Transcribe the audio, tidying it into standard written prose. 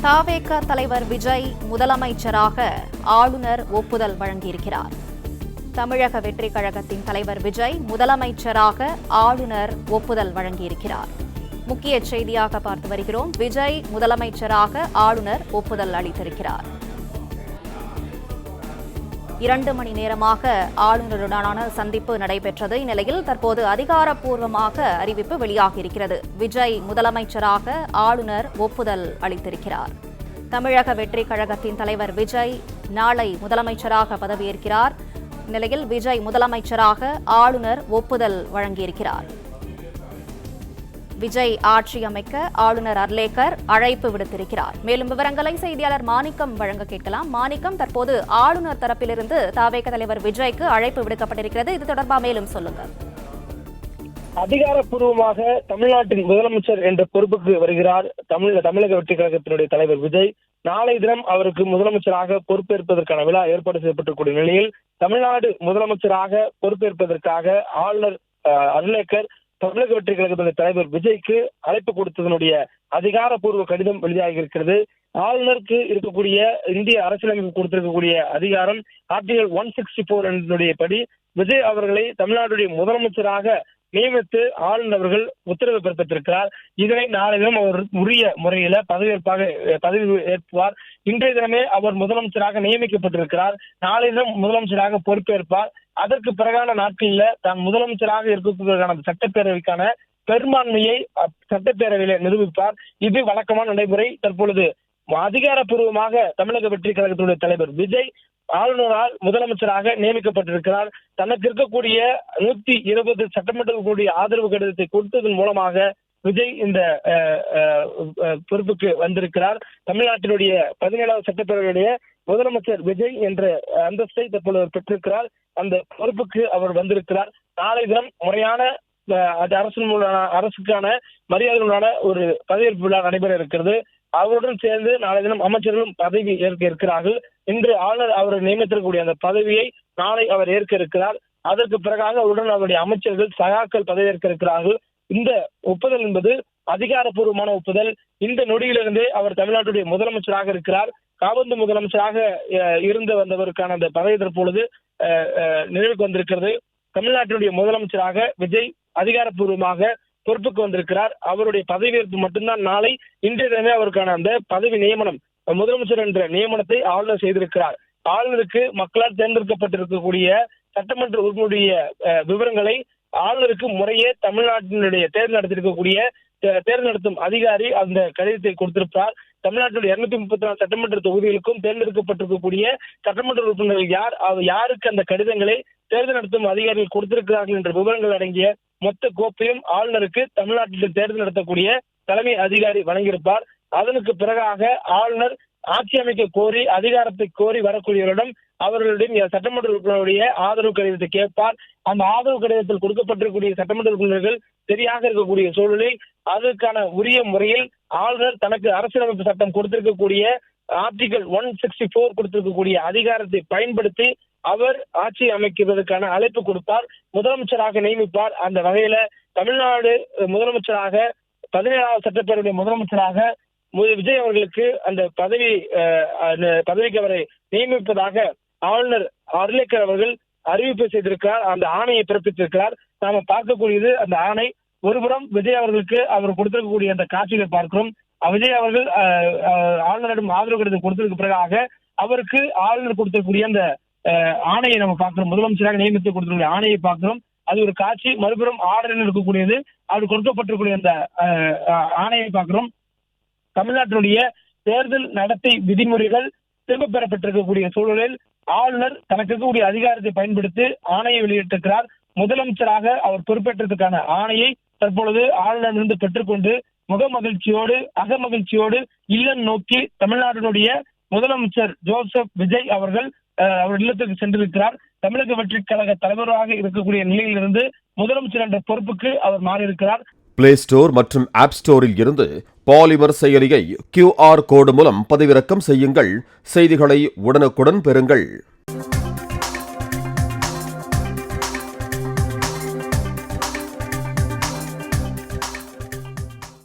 தவேக தலைவர் விஜய் முதலமைச்சராக ஆளுநர் ஒப்புதல் வழங்கியிருக்கிறார். தமிழக வெற்றிக் கழகத்தின் தலைவர் விஜய் முதலமைச்சராக ஆளுநர் ஒப்புதல் வழங்கியிருக்கிறார். முக்கிய செய்தியாக பார்த்து வருகிறோம். விஜய் முதலமைச்சராக ஆளுநர் ஒப்புதல் அளித்திருக்கிறார். 2 மணி நேரமாக ஆளுநருடனான சந்திப்பு நடைபெற்றது. இந்நிலையில் தற்போது அதிகாரப்பூர்வமாக அறிவிப்பு வெளியாகியிருக்கிறது. விஜய் முதலமைச்சராக ஆளுநர் ஒப்புதல் அளித்திருக்கிறார். தமிழக வெற்றிக் கழகத்தின் தலைவர் விஜய் நாளை முதலமைச்சராக பதவியேற்கிறார். இந்நிலையில் விஜய் முதலமைச்சராக ஆளுநர் ஒப்புதல் வழங்கியிருக்கிறார். விஜய் ஆட்சி அமைக்க ஆளுநர் அர்லேக்கர் அழைப்பு விடுத்திருக்கிறார். மேலும் விவரங்களை செய்தியாளர் மாணிக்கம் வழங்க கேட்கலாம். மாணிக்கம், தற்போது ஆளுநர் தரப்பிலிருந்து தவேக தலைவர் விஜய்க்கு அழைப்பு விடுக்கப்பட்டிருக்கிறது. இது தொடர்பாக மேலும் சொல்லுங்கள். அதிகாரப்பூர்வமாக தமிழ்நாட்டின் முதலமைச்சர் என்ற பொறுப்புக்கு வருகிறார் தமிழக வெற்றிக் கழகத்தினுடைய தலைவர் விஜய். நாளை தினம் அவருக்கு முதலமைச்சராக பொறுப்பேற்பதற்கான விழா ஏற்பாடு செய்யப்பட்டிருக்கூடிய நிலையில் தமிழ்நாடு முதலமைச்சராக பொறுப்பேற்பதற்காக ஆளுநர் அர்லேக்கர் தமிழக வெற்றிக் கழகத்தினுடைய தலைவர் விஜய்க்கு அழைப்பு கொடுத்ததனுடைய அதிகாரப்பூர்வ கடிதம் வெளியாகி இருக்கிறது. ஆளுநருக்கு இருக்கக்கூடிய இந்திய அரசியலமைப்பு கொடுத்திருக்கக்கூடிய அதிகாரம் ஆர்டிகல் 164 என்பதனுடைய படி விஜய் அவர்களை தமிழ்நாடுடைய முதலமைச்சராக நியமித்து ஆளுநர் அவர்கள் உத்தரவு பிறப்பித்திருக்கிறார். இதனை நாளை தினம் அவர் உரிய முறையில பதவி ஏற்பார். இன்றைய தினமே அவர் முதலமைச்சராக நியமிக்கப்பட்டிருக்கிறார். நாளை தினம் முதலமைச்சராக பொறுப்பேற்பார். அதற்கு பிறகான நாட்களில் தான் முதலமைச்சராக இருக்கக்கூடிய சட்டப்பேரவைக்கான பெரும்பான்மையை சட்டப்பேரவையில நிரூபிப்பார். இது வழக்கமான நடைமுறை. தற்பொழுது அதிகாரப்பூர்வமாக தமிழக வெற்றிக் கழகத்தினுடைய தலைவர் விஜய் ஆளுநரால் முதலமைச்சராக நியமிக்கப்பட்டிருக்கிறார். தனக்கு இருக்கக்கூடிய 120 சட்டமன்றங்களுடைய ஆதரவு கடிதத்தை கொடுத்ததன் மூலமாக விஜய் இந்த பொறுப்புக்கு வந்திருக்கிறார். தமிழ்நாட்டினுடைய 17வது சட்டப்பேரவையுடைய முதலமைச்சர் விஜய் என்ற அந்தஸ்தை தற்போது பெற்றிருக்கிறார். அந்த பொறுப்புக்கு அவர் வந்திருக்கிறார். நாளை தினம் முறையான அரசுக்கான மரியாதைகளுடான ஒரு பதவியேற்பு விழா நடைபெற இருக்கிறது. அவருடன் சேர்ந்து நாளை தினம் அமைச்சர்களும் பதவி ஏற்க இருக்கிறார்கள். இன்று ஆளுநர் அவர் நியமித்திருக்கக்கூடிய அந்த பதவியை நாளை அவர் ஏற்க இருக்கிறார். அதற்கு பிறகாக அவருடன் அவருடைய அமைச்சர்கள் சகாக்கள் பதவியேற்க இருக்கிறார்கள். இந்த ஒப்புதல் என்பது அதிகாரப்பூர்வமான ஒப்புதல். இந்த நொடியிலிருந்தே அவர் தமிழ்நாட்டுடைய முதலமைச்சராக இருக்கிறார். காபந்து முதலமைச்சராக இருந்து வந்தவருக்கான அந்த பதவி தற்பொழுது நிறைவுக்கு வந்திருக்கிறது. தமிழ்நாட்டினுடைய முதலமைச்சராக விஜய் அதிகாரப்பூர்வமாக பொறுப்புக்கு வந்திருக்கிறார். அவருடைய பதவியேற்பு மட்டும்தான் நாளை. இன்றைய தினமே அவருக்கான அந்த பதவி நியமனம், முதலமைச்சர் என்ற நியமனத்தை ஆளுநர் செய்திருக்கிறார். ஆளுநருக்கு மக்களால் தேர்ந்தெடுக்கப்பட்டிருக்கக்கூடிய சட்டமன்ற உறுப்பினருடைய விவரங்களை ஆளுநருக்கு முறையே தமிழ்நாட்டினுடைய தேர்ந்தெடுத்தும் அதிகாரி அந்த கடிதத்தை கொடுத்திருப்பார். தமிழ்நாட்டினுடைய 234 சட்டமன்ற தொகுதிகளுக்கும் தேர்ந்தெடுக்கப்பட்டிருக்கக்கூடிய சட்டமன்ற உறுப்பினர்கள் யாருக்கு அந்த கடிதங்களை தேர்தல் நடத்தும் அதிகாரிகள் கொடுத்திருக்கிறார்கள் என்ற விவரங்கள் அடங்கிய மொத்த கோப்பையும் ஆளுநருக்கு தமிழ்நாட்டில் தேர்தல் நடத்தக்கூடிய தலைமை அதிகாரி வழங்கியிருப்பார். அதற்கு பிறகாக ஆளுநர் ஆட்சி அமைக்க கோரி அதிகாரத்தை கோரி வரக்கூடியவரிடம் அவர்களுடைய சட்டமன்ற உறுப்பினருடைய ஆதரவு கடிதத்தை கேட்பார். அந்த ஆதரவு கடிதத்தில் கொடுக்கப்பட்டிருக்கக்கூடிய சட்டமன்ற உறுப்பினர்கள் சரியாக இருக்கக்கூடிய சூழலில் அதற்கான உரிய முறையில் ஆளுநர் தனக்கு அரசியலமைப்பு சட்டம் கொடுத்திருக்கக்கூடிய ஆர்டிகல் 164 கொடுத்திருக்கக்கூடிய அதிகாரத்தை பயன்படுத்தி அவர் ஆட்சி அமைக்கிறதுக்கான அழைப்பு கொடுப்பார். முதலமைச்சராக நியமிப்பார். அந்த வகையில தமிழ்நாடு முதலமைச்சராக 17வது சட்டப்பேரவையுடைய முதலமைச்சராக விஜய் அவர்களுக்கு அந்த பதவிக்கு அவரை நியமிப்பதாக ஆளுநர் அர்லேக்கர் அவர்கள் அறிவிப்பு செய்திருக்கிறார். அந்த ஆணையை பிறப்பித்திருக்கிறார். நாம பார்க்கக்கூடியது அந்த ஆணை. ஒருபுறம் விஜய் அவர்களுக்கு அவர் கொடுத்திருக்கக்கூடிய அந்த காட்சிகளை பார்க்கிறோம். விஜய் அவர்கள் ஆளுநரிடம் ஆதரவு கடிதம் கொடுத்ததுக்கு பிறகாக அவருக்கு ஆளுநர் கொடுத்திருக்கக்கூடிய அந்த ஆணையை நம்ம பார்க்கிறோம். முதலமைச்சராக நியமித்து கொடுத்திருக்கக்கூடிய ஆணையை பார்க்கிறோம். அது ஒரு காட்சி. மறுபுறம் ஆர்டரில் இருக்கக்கூடியது அவர் கொடுக்கப்பட்டிருக்கூடிய அந்த ஆணையை பார்க்கிறோம். தமிழ்நாட்டினுடைய தேர்தல் நடத்தை விதிமுறைகள் திரும்ப பெறப்பட்டிருக்கக்கூடிய சூழலில் ஆளுநர் தனக்கு இருக்கக்கூடிய அதிகாரத்தை பயன்படுத்தி ஆணையை வெளியிட்டிருக்கிறார். முதலமைச்சராக அவர் பொறுப்பேற்றதுக்கான ஆணையை தற்பொழுது ஆளுநரிலிருந்து பெற்றுக்கொண்டு முகமகிழ்ச்சியோடு அகமகிழ்ச்சியோடு இல்லம் நோக்கி தமிழ்நாட்டினுடைய முதலமைச்சர் ஜோசப் விஜய் அவர்கள் அவர் இல்லத்துக்கு சென்றிருக்கிறார். தமிழக வெற்றிக் கழக தலைவராக இருக்கக்கூடிய நிலையிலிருந்து முதலமைச்சர் என்ற பொறுப்புக்கு அவர் மாறியிருக்கிறார். பிளே ஸ்டோர் மற்றும் ஆப் ஸ்டோரில் இருந்து பாலிமர் செயலியை QR கோடு மூலம் பதிவிறக்கம் செய்யுங்கள். செய்திகளை உடனுக்குடன் பெறுங்கள்.